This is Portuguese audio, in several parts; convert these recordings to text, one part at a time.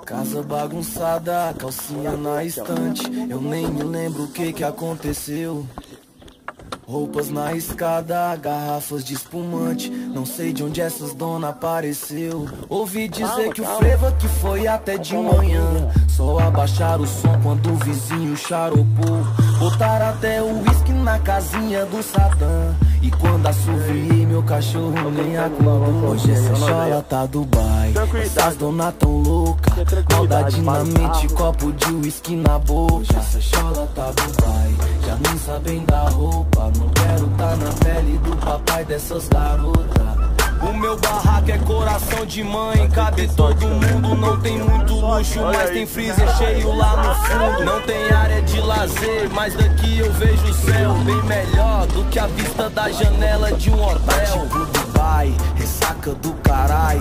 Casa bagunçada, calcinha na estante. Eu nem me lembro o que aconteceu. Roupas na escada, garrafas de espumante. Não sei de onde essas donas apareceu. Ouvi dizer que o frevo que foi até de manhã. Só abaixar o som quando o vizinho charopou. Botaram até o uísque na casinha do Satã. E quando assoviei, meu cachorro nem acordou. Hoje essa chola tá Dubai. Essas donas tão louca, maldade na mente, copo de uísque na boca. Essa chola tá Dubai, já nem sabem da roupa. Não quero tá na pele do papai dessas garotas. O meu barraco é coração de mãe, cabe todo mundo. Não tem muito luxo, mas tem freezer cheio lá no fundo. Não tem área de lazer, mas daqui eu vejo o céu bem melhor do que a vista da janela de um hotel. Tipo Dubai, ressaca do carai,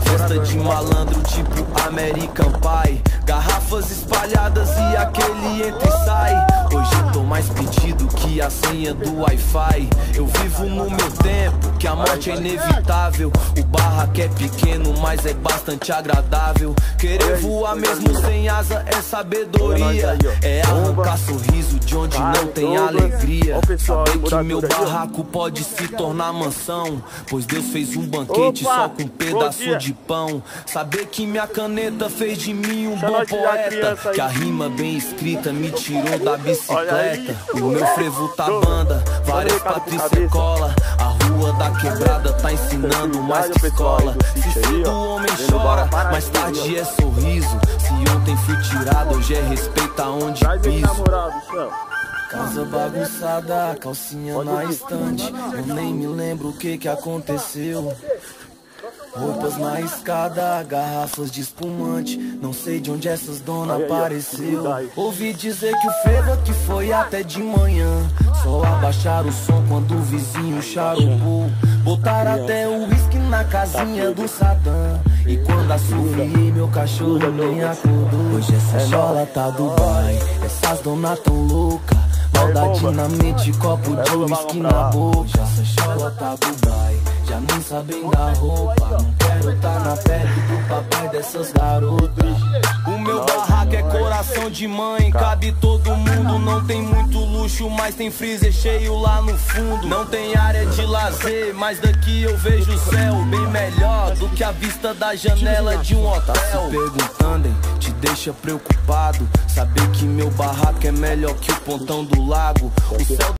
festa de malandro tipo American Pie. Garrafas espalhadas e aquele entra e sai. Hoje tô mais pedido que a senha do Wi-Fi. Eu vivo no meu tempo, que a morte é inevitável. O barraco é pequeno, mas é bastante agradável. Querer voar mesmo sem asa é sabedoria. É arrancar sorriso de onde não tem alegria. Saber que meu barraco pode se tornar mansão, pois Deus fez um banquete só com um pedaço de pão. Saber que minha caneta fez de mim um bom poeta, que a rima bem escrita me tirou da bicicleta. O meu frevo tá banda, várias Patrícia cola. A rua da quebrada tá ensinando mais que escola. Se cedo o homem chora, mais tarde é sorriso. Se ontem fui tirado, hoje é respeito aonde piso. Casa bagunçada, calcinha na estante. Eu nem me lembro o que aconteceu. Roupas na escada, garrafas de espumante. Não sei de onde essas donas apareceu. Ouvi dizer que o frevo que foi até de manhã. Só abaixar o som quando o vizinho charopou. Botaram até o uísque na casinha do Satã. E quando assoviei, meu cachorro nem acordou. Hoje essa chola tá Dubai, essas donas tão louca, maldade na mente, copo de uísque na boca. Essa chola tá Dubai, já nem sabem da roupa. Não quero tá na pele do papai dessas garotas. O meu barraco é coração de mãe, cabe todo mundo. Não tem muito luxo, mas tem freezer cheio lá no fundo. Não tem área de lazer, mas daqui eu vejo o céu bem melhor do que a vista da janela de um hotel. Tá se perguntando, hein? Te deixa preocupado saber que meu barraco é melhor que o pontão do lago. O céu